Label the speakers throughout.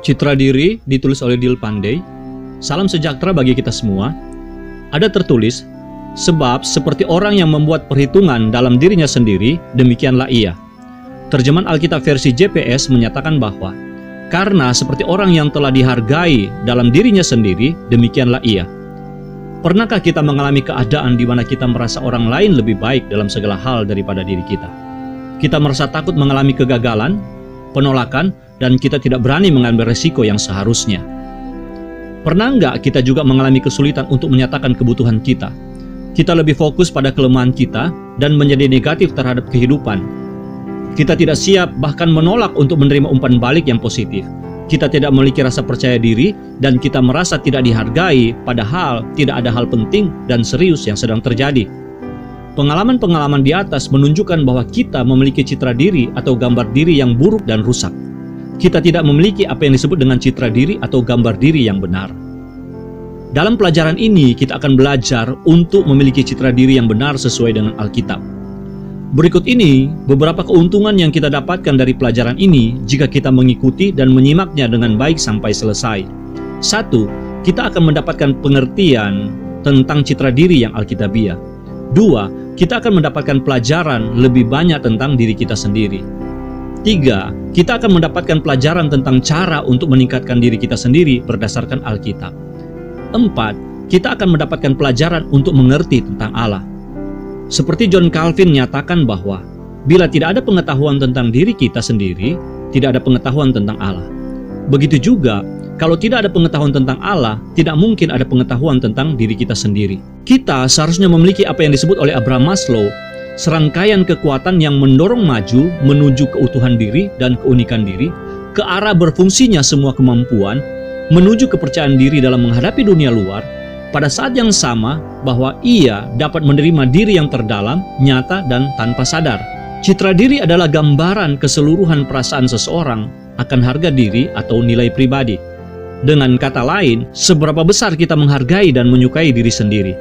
Speaker 1: Citra Diri ditulis oleh Dil Pandey. Salam sejahtera bagi kita semua. Ada tertulis, sebab seperti orang yang membuat perhitungan dalam dirinya sendiri, demikianlah ia. Terjemahan Alkitab versi JPS menyatakan bahwa, karena seperti orang yang telah dihargai dalam dirinya sendiri, demikianlah ia. Pernahkah kita mengalami keadaan di mana kita merasa orang lain lebih baik dalam segala hal daripada diri kita? Kita merasa takut mengalami kegagalan, penolakan, dan kita tidak berani mengambil resiko yang seharusnya. Pernah nggak kita juga mengalami kesulitan untuk menyatakan kebutuhan kita? Kita lebih fokus pada kelemahan kita dan menjadi negatif terhadap kehidupan. Kita tidak siap bahkan menolak untuk menerima umpan balik yang positif. Kita tidak memiliki rasa percaya diri dan kita merasa tidak dihargai, padahal tidak ada hal penting dan serius yang sedang terjadi. Pengalaman-pengalaman di atas menunjukkan bahwa kita memiliki citra diri atau gambar diri yang buruk dan rusak. Kita tidak memiliki apa yang disebut dengan citra diri atau gambar diri yang benar. Dalam pelajaran ini, kita akan belajar untuk memiliki citra diri yang benar sesuai dengan Alkitab. Berikut ini beberapa keuntungan yang kita dapatkan dari pelajaran ini jika kita mengikuti dan menyimaknya dengan baik sampai selesai. 1. Kita akan mendapatkan pengertian tentang citra diri yang alkitabiah. 2. Kita akan mendapatkan pelajaran lebih banyak tentang diri kita sendiri. 3. Kita akan mendapatkan pelajaran tentang cara untuk meningkatkan diri kita sendiri berdasarkan Alkitab. 4. Kita akan mendapatkan pelajaran untuk mengerti tentang Allah. Seperti John Calvin menyatakan bahwa bila tidak ada pengetahuan tentang diri kita sendiri, tidak ada pengetahuan tentang Allah. Begitu juga, kalau tidak ada pengetahuan tentang Allah, tidak mungkin ada pengetahuan tentang diri kita sendiri. Kita seharusnya memiliki apa yang disebut oleh Abraham Maslow, serangkaian kekuatan yang mendorong maju menuju keutuhan diri dan keunikan diri, ke arah berfungsinya semua kemampuan, menuju kepercayaan diri dalam menghadapi dunia luar, pada saat yang sama bahwa ia dapat menerima diri yang terdalam, nyata, dan tanpa sadar. Citra diri adalah gambaran keseluruhan perasaan seseorang akan harga diri atau nilai pribadi. Dengan kata lain, seberapa besar kita menghargai dan menyukai diri sendiri.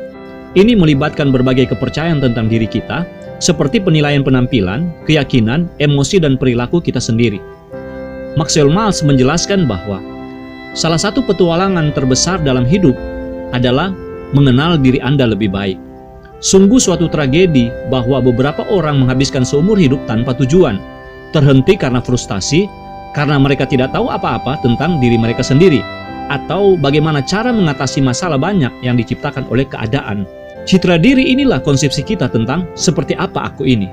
Speaker 1: Ini melibatkan berbagai kepercayaan tentang diri kita, seperti penilaian penampilan, keyakinan, emosi, dan perilaku kita sendiri. Maxwell Maltz menjelaskan bahwa salah satu petualangan terbesar dalam hidup adalah mengenal diri Anda lebih baik. Sungguh suatu tragedi bahwa beberapa orang menghabiskan seumur hidup tanpa tujuan, terhenti karena frustasi, karena mereka tidak tahu apa-apa tentang diri mereka sendiri, atau bagaimana cara mengatasi masalah banyak yang diciptakan oleh keadaan. Citra diri inilah konsepsi kita tentang seperti apa aku ini.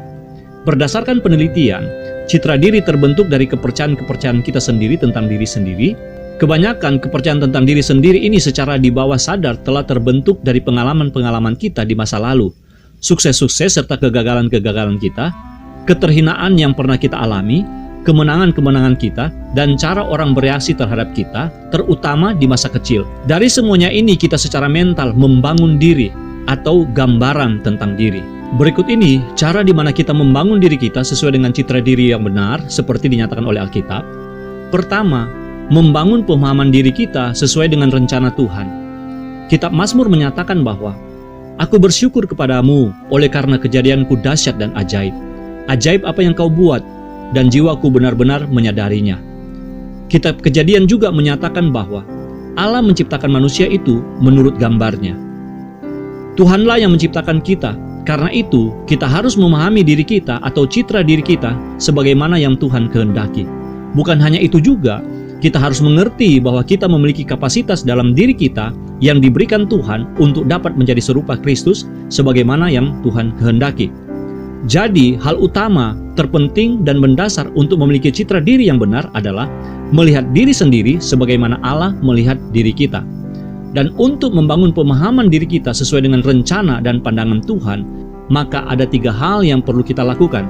Speaker 1: Berdasarkan penelitian, citra diri terbentuk dari kepercayaan-kepercayaan kita sendiri tentang diri sendiri. Kebanyakan kepercayaan tentang diri sendiri ini secara di bawah sadar telah terbentuk dari pengalaman-pengalaman kita di masa lalu, sukses-sukses serta kegagalan-kegagalan kita, keterhinaan yang pernah kita alami, kemenangan-kemenangan kita, dan cara orang bereaksi terhadap kita, terutama di masa kecil. Dari semuanya ini kita secara mental membangun diri atau gambaran tentang diri. Berikut ini cara di mana kita membangun diri kita sesuai dengan citra diri yang benar seperti dinyatakan oleh Alkitab. Pertama, membangun pemahaman diri kita sesuai dengan rencana Tuhan. Kitab Mazmur menyatakan bahwa, "Aku bersyukur kepadamu oleh karena kejadianku dahsyat dan ajaib. Ajaib apa yang kau buat, dan jiwaku benar-benar menyadarinya." Kitab Kejadian juga menyatakan bahwa Allah menciptakan manusia itu menurut gambarnya. Tuhanlah yang menciptakan kita, karena itu kita harus memahami diri kita atau citra diri kita sebagaimana yang Tuhan kehendaki. Bukan hanya itu juga, kita harus mengerti bahwa kita memiliki kapasitas dalam diri kita yang diberikan Tuhan untuk dapat menjadi serupa Kristus sebagaimana yang Tuhan kehendaki. Jadi, hal utama, terpenting, dan mendasar untuk memiliki citra diri yang benar adalah melihat diri sendiri sebagaimana Allah melihat diri kita. Dan untuk membangun pemahaman diri kita sesuai dengan rencana dan pandangan Tuhan, maka ada 3 hal yang perlu kita lakukan.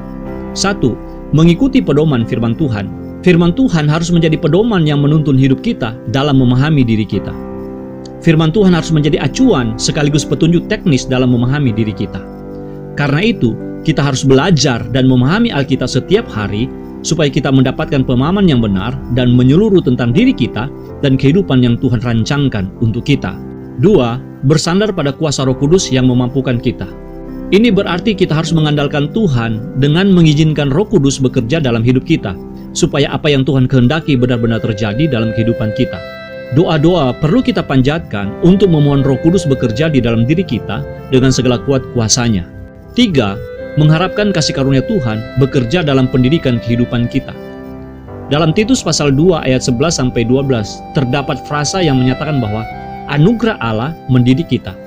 Speaker 1: 1. Mengikuti pedoman firman Tuhan. Firman Tuhan harus menjadi pedoman yang menuntun hidup kita dalam memahami diri kita. Firman Tuhan harus menjadi acuan sekaligus petunjuk teknis dalam memahami diri kita. Karena itu, kita harus belajar dan memahami Alkitab setiap hari supaya kita mendapatkan pemahaman yang benar dan menyeluruh tentang diri kita dan kehidupan yang Tuhan rancangkan untuk kita. 2. Bersandar pada kuasa Roh Kudus yang memampukan kita. Ini berarti kita harus mengandalkan Tuhan dengan mengizinkan Roh Kudus bekerja dalam hidup kita. supaya apa yang Tuhan kehendaki benar-benar terjadi dalam kehidupan kita. Doa-doa perlu kita panjatkan untuk memohon Roh Kudus bekerja di dalam diri kita dengan segala kuat kuasanya. 3. Mengharapkan kasih karunia Tuhan bekerja dalam pendidikan kehidupan kita. Dalam Titus pasal 2 ayat 11-12 terdapat frasa yang menyatakan bahwa anugerah Allah mendidik kita.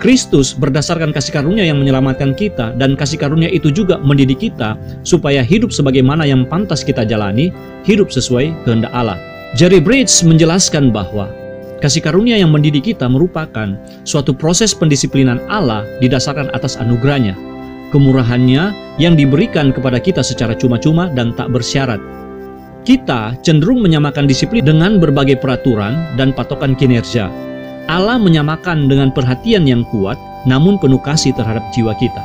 Speaker 1: Kristus berdasarkan kasih karunia yang menyelamatkan kita, dan kasih karunia itu juga mendidik kita supaya hidup sebagaimana yang pantas kita jalani, hidup sesuai kehendak Allah. Jerry Bridge menjelaskan bahwa kasih karunia yang mendidik kita merupakan suatu proses pendisiplinan Allah didasarkan atas anugerahnya, kemurahannya yang diberikan kepada kita secara cuma-cuma dan tak bersyarat. Kita cenderung menyamakan disiplin dengan berbagai peraturan dan patokan kinerja. Allah menyamakan dengan perhatian yang kuat, namun penuh kasih terhadap jiwa kita.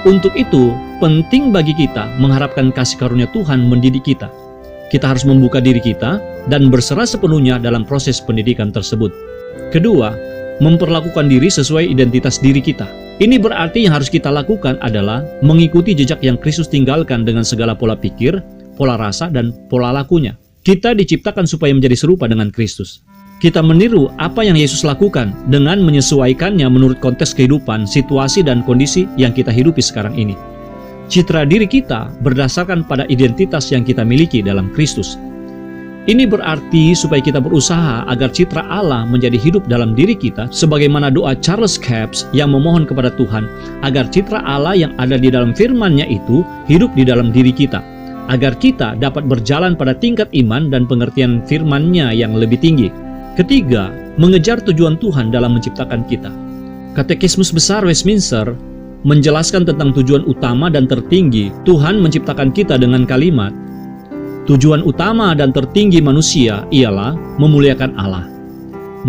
Speaker 1: Untuk itu, penting bagi kita mengharapkan kasih karunia Tuhan mendidik kita. Kita harus membuka diri kita dan berserah sepenuhnya dalam proses pendidikan tersebut. Kedua, memperlakukan diri sesuai identitas diri kita. Ini berarti yang harus kita lakukan adalah mengikuti jejak yang Kristus tinggalkan dengan segala pola pikir, pola rasa, dan pola lakunya. Kita diciptakan supaya menjadi serupa dengan Kristus. Kita meniru apa yang Yesus lakukan dengan menyesuaikannya menurut konteks kehidupan, situasi, dan kondisi yang kita hidupi sekarang ini. Citra diri kita berdasarkan pada identitas yang kita miliki dalam Kristus. Ini berarti supaya kita berusaha agar citra Allah menjadi hidup dalam diri kita, sebagaimana doa Charles Capps yang memohon kepada Tuhan agar citra Allah yang ada di dalam firman-Nya itu hidup di dalam diri kita, agar kita dapat berjalan pada tingkat iman dan pengertian firman-Nya yang lebih tinggi. Ketiga, mengejar tujuan Tuhan dalam menciptakan kita. Katekismus Besar Westminster menjelaskan tentang tujuan utama dan tertinggi Tuhan menciptakan kita dengan kalimat, tujuan utama dan tertinggi manusia ialah memuliakan Allah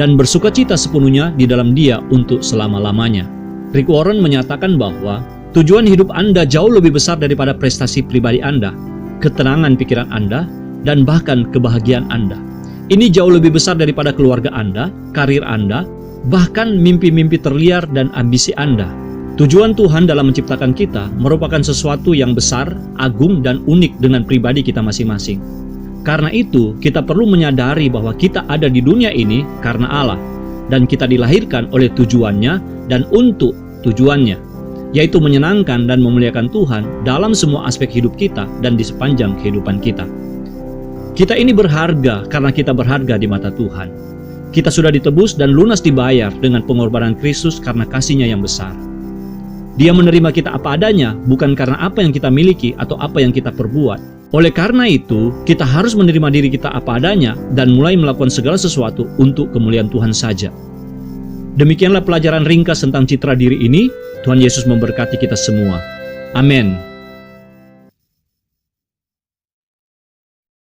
Speaker 1: dan bersukacita sepenuhnya di dalam Dia untuk selama-lamanya. Rick Warren menyatakan bahwa tujuan hidup Anda jauh lebih besar daripada prestasi pribadi Anda, ketenangan pikiran Anda, dan bahkan kebahagiaan Anda. Ini jauh lebih besar daripada keluarga Anda, karir Anda, bahkan mimpi-mimpi terliar dan ambisi Anda. Tujuan Tuhan dalam menciptakan kita merupakan sesuatu yang besar, agung, dan unik dengan pribadi kita masing-masing. Karena itu, kita perlu menyadari bahwa kita ada di dunia ini karena Allah, dan kita dilahirkan oleh tujuannya dan untuk tujuannya, yaitu menyenangkan dan memuliakan Tuhan dalam semua aspek hidup kita dan di sepanjang kehidupan kita. Kita ini berharga karena kita berharga di mata Tuhan. Kita sudah ditebus dan lunas dibayar dengan pengorbanan Kristus karena kasih-Nya yang besar. Dia menerima kita apa adanya, bukan karena apa yang kita miliki atau apa yang kita perbuat. Oleh karena itu, kita harus menerima diri kita apa adanya dan mulai melakukan segala sesuatu untuk kemuliaan Tuhan saja. Demikianlah pelajaran ringkas tentang citra diri ini. Tuhan Yesus memberkati kita semua. Amin.